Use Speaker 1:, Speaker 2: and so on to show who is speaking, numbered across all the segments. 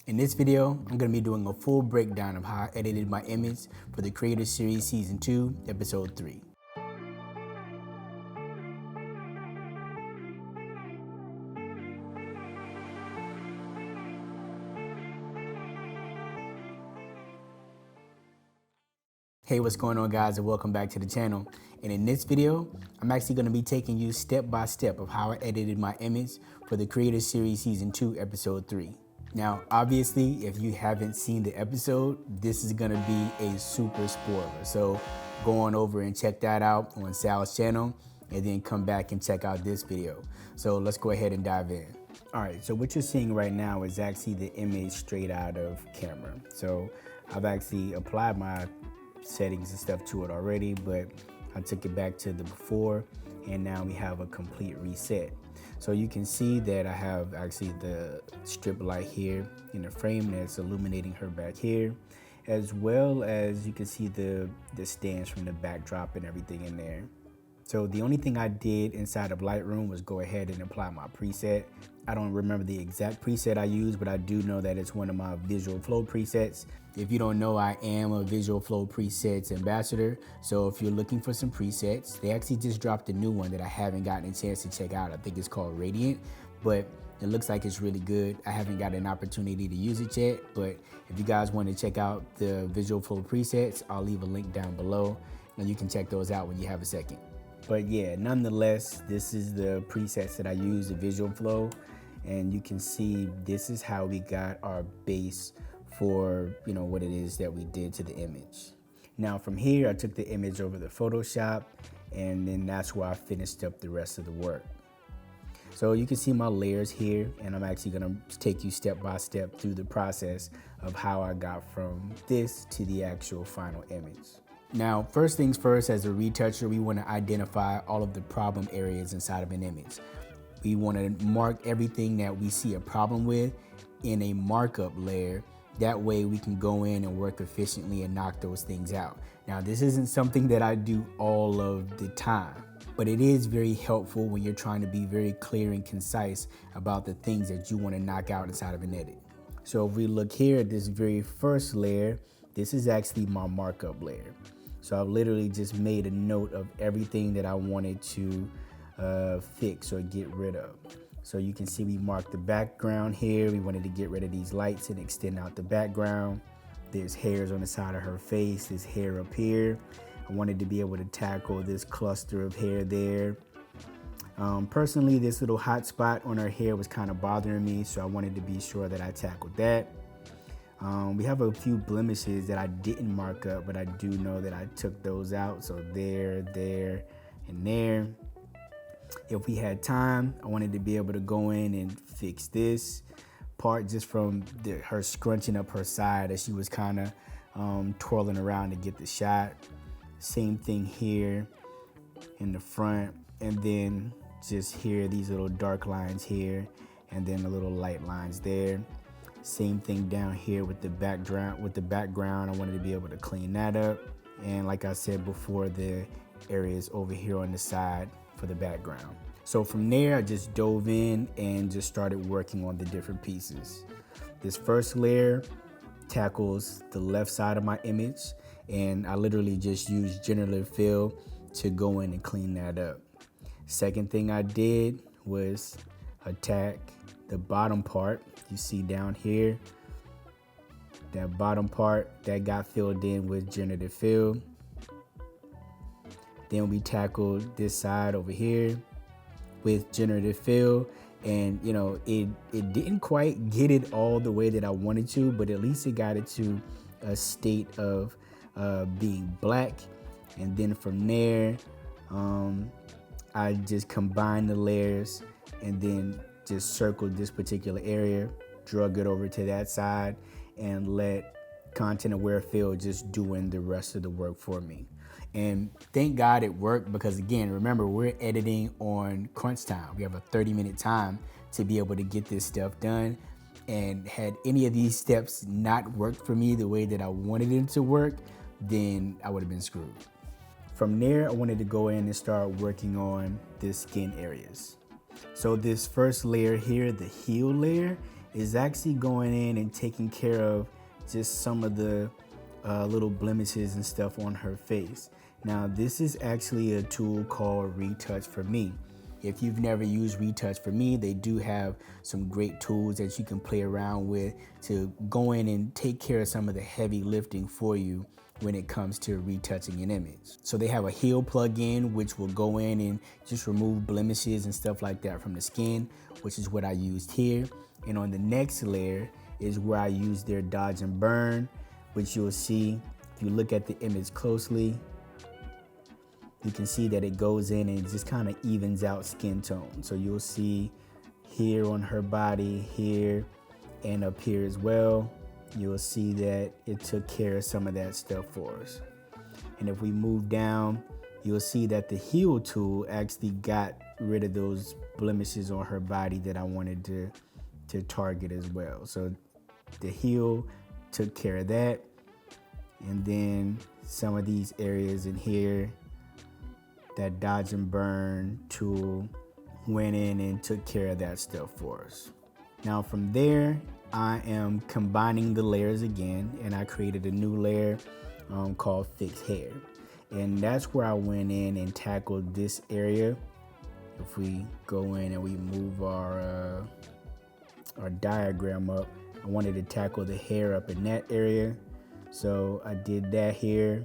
Speaker 1: In this video, I'm going to be doing a full breakdown of how I edited my image for the Creator Series Season 2, Episode 3. Hey, what's going on, guys, and welcome back to the channel. And in this video, I'm actually going to be taking you step by step of how I edited my image for the Creator Series Season 2, Episode 3. Now, obviously, if you haven't seen the episode, this is gonna be a super spoiler. So go on over and check that out on Sal's channel and then come back and check out this video. So let's go ahead and dive in. All right, so what you're seeing right now is actually the image straight out of camera. So I've actually applied my settings and stuff to it already, but I took it back to the before and now we have a complete reset. So you can see that I have actually the strip light here in the frame that's illuminating her back here, as well as you can see the stands from the backdrop and everything in there. So the only thing I did inside of Lightroom was go ahead and apply my preset. I don't remember the exact preset I used, but I do know that it's one of my visual flow presets. If you don't know, I am a visual flow presets ambassador. So if you're looking for some presets, they actually just dropped a new one that I haven't gotten a chance to check out. I think it's called Radiant, but it looks like it's really good. I haven't got an opportunity to use it yet, but if you guys want to check out the visual flow presets, I'll leave a link down below and you can check those out when you have a second. But yeah, nonetheless, this is the presets that I use, the visual flow. And you can see this is how we got our base for, what it is that we did to the image. Now from here, I took the image over to Photoshop, and then that's where I finished up the rest of the work. So you can see my layers here, and I'm actually gonna take you step by step through the process of how I got from this to the actual final image. Now, first things first, as a retoucher, we want to identify all of the problem areas inside of an image. We want to mark everything that we see a problem with in a markup layer. That way we can go in and work efficiently and knock those things out. Now, this isn't something that I do all of the time, but it is very helpful when you're trying to be very clear and concise about the things that you want to knock out inside of an edit. So if we look here at this very first layer, this is actually my markup layer. So I've literally just made a note of everything that I wanted to fix or get rid of. So you can see we marked the background here. We wanted to get rid of these lights and extend out the background. There's hairs on the side of her face, this hair up here. I wanted to be able to tackle this cluster of hair there. Personally, this little hot spot on her hair was kind of bothering me, so I wanted to be sure that I tackled that. We have a few blemishes that I didn't mark up, but I do know that I took those out. So there, and there. If we had time, I wanted to be able to go in and fix this part just from her scrunching up her side as she was kind of twirling around to get the shot. Same thing here in the front, and then just here, these little dark lines here, and then the little light lines there. Same thing down here with the background. I wanted to be able to clean that up. And like I said before, the areas over here on the side for the background. So from there, I just dove in and just started working on the different pieces. This first layer tackles the left side of my image, and I literally just used generative fill to go in and clean that up. Second thing I did was attack the bottom part. You see down here, that bottom part that got filled in with generative fill. Then we tackled this side over here with generative fill, and it didn't quite get it all the way that I wanted to, but at least it got it to a state of being black. And then from there, I just combined the layers and then just circled this particular area, drug it over to that side, and let content aware fill just doing the rest of the work for me. And thank God it worked, because again, remember, we're editing on crunch time. We have a 30-minute time to be able to get this stuff done. And had any of these steps not worked for me the way that I wanted them to work, then I would have been screwed. From there, I wanted to go in and start working on the skin areas. So this first layer here, the heel layer, is actually going in and taking care of just some of the little blemishes and stuff on her face. Now, this is actually a tool called Retouch for Me. If you've never used Retouch for Me, they do have some great tools that you can play around with to go in and take care of some of the heavy lifting for you when it comes to retouching an image. So they have a heal plugin, which will go in and just remove blemishes and stuff like that from the skin, which is what I used here. And on the next layer is where I use their dodge and burn, which you'll see if you look at the image closely. You can see that it goes in and it just kind of evens out skin tone. So you'll see here on her body, here, and up here as well. You'll see that it took care of some of that stuff for us. And if we move down, you'll see that the heal tool actually got rid of those blemishes on her body that I wanted to target as well. So the heal took care of that. And then some of these areas in here, that dodge and burn tool went in and took care of that stuff for us. Now from there, I am combining the layers again, and I created a new layer called Fix Hair. And that's where I went in and tackled this area. If we go in and we move our diagram up, I wanted to tackle the hair up in that area. So I did that here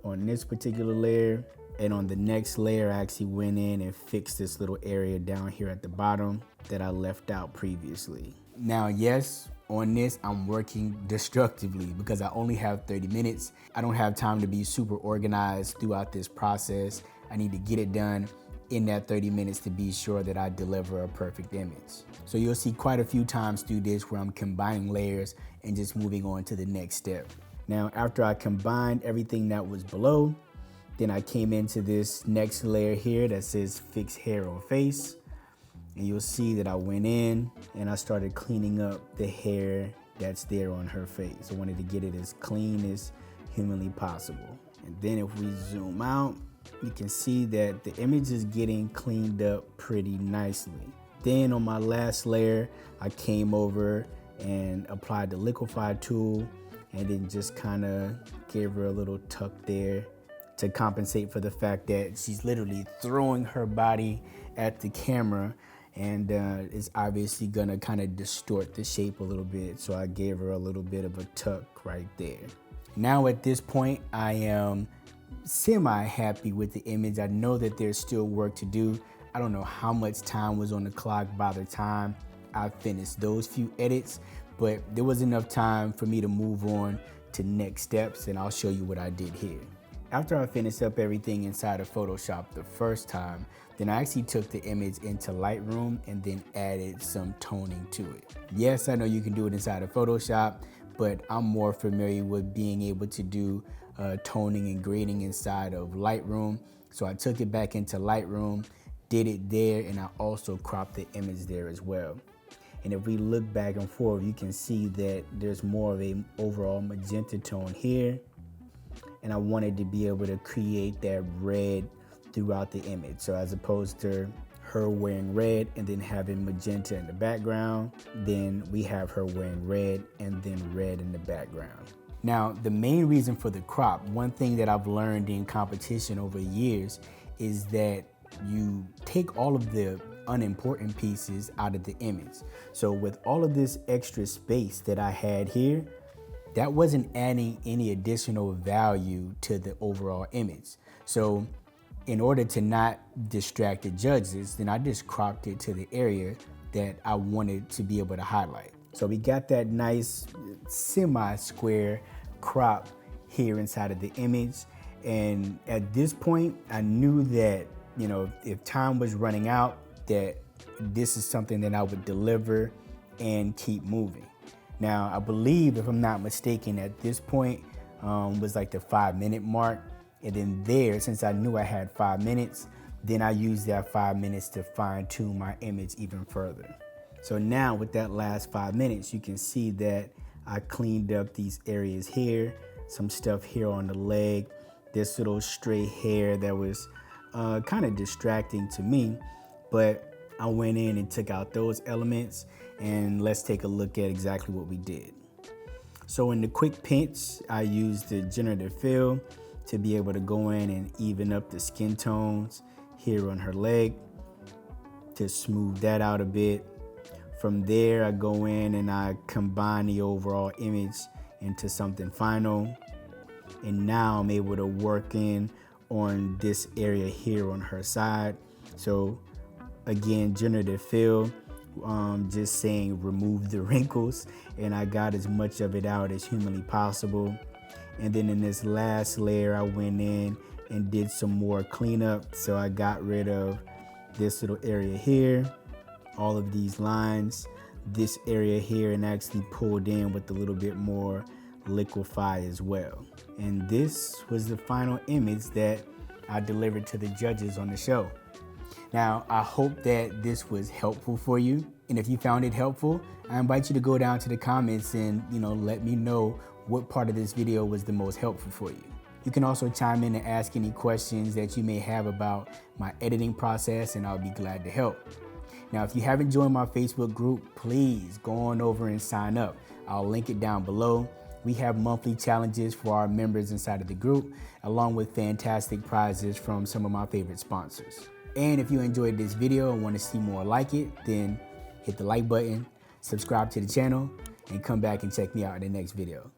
Speaker 1: on this particular layer. And on the next layer, I actually went in and fixed this little area down here at the bottom that I left out previously. Now, yes, on this, I'm working destructively because I only have 30 minutes. I don't have time to be super organized throughout this process. I need to get it done in that 30 minutes to be sure that I deliver a perfect image. So you'll see quite a few times through this where I'm combining layers and just moving on to the next step. Now, after I combined everything that was below, then I came into this next layer here that says Fix Hair on Face. And you'll see that I went in and I started cleaning up the hair that's there on her face. I wanted to get it as clean as humanly possible. And then if we zoom out, you can see that the image is getting cleaned up pretty nicely. Then on my last layer, I came over and applied the liquefy tool and then just kind of gave her a little tuck there to compensate for the fact that she's literally throwing her body at the camera, and it's obviously gonna kind of distort the shape a little bit. So I gave her a little bit of a tuck right there. Now at this point, I am semi-happy with the image. I know that there's still work to do. I don't know how much time was on the clock by the time I finished those few edits, but there was enough time for me to move on to next steps, and I'll show you what I did here. After I finished up everything inside of Photoshop the first time, then I actually took the image into Lightroom and then added some toning to it. Yes, I know you can do it inside of Photoshop, but I'm more familiar with being able to do toning and grading inside of Lightroom. So I took it back into Lightroom, did it there, and I also cropped the image there as well. And if we look back and forth, you can see that there's more of a overall magenta tone here. And I wanted to be able to create that red throughout the image. So as opposed to her wearing red and then having magenta in the background, then we have her wearing red and then red in the background. Now, the main reason for the crop, one thing that I've learned in competition over years is that you take all of the unimportant pieces out of the image. So with all of this extra space that I had here, that wasn't adding any additional value to the overall image. So in order to not distract the judges, then I just cropped it to the area that I wanted to be able to highlight. So we got that nice semi-square crop here inside of the image. And at this point, I knew that, you know, if time was running out, that this is something that I would deliver and keep moving. Now, I believe, if I'm not mistaken, at this point was like the 5-minute mark. And then there, since I knew I had 5 minutes, then I used that 5 minutes to fine tune my image even further. So now with that last 5 minutes, you can see that I cleaned up these areas here, some stuff here on the leg, this little stray hair that was kind of distracting to me, but I went in and took out those elements. and let's take a look at exactly what we did. So in the quick pinch, I used the generative fill to be able to go in and even up the skin tones here on her leg to smooth that out a bit. From there, I go in and I combine the overall image into something final. And now I'm able to work in on this area here on her side. So again, generative fill, just saying remove the wrinkles, and I got as much of it out as humanly possible. And then in this last layer, I went in and did some more cleanup. So I got rid of this little area here, all of these lines, this area here, and actually pulled in with a little bit more liquefy as well. And this was the final image that I delivered to the judges on the show. Now, I hope that this was helpful for you. And if you found it helpful, I invite you to go down to the comments and, let me know what part of this video was the most helpful for you. You can also chime in and ask any questions that you may have about my editing process, and I'll be glad to help. Now, if you haven't joined my Facebook group, please go on over and sign up. I'll link it down below. We have monthly challenges for our members inside of the group, along with fantastic prizes from some of my favorite sponsors. And if you enjoyed this video and want to see more like it, then hit the like button, subscribe to the channel, and come back and check me out in the next video.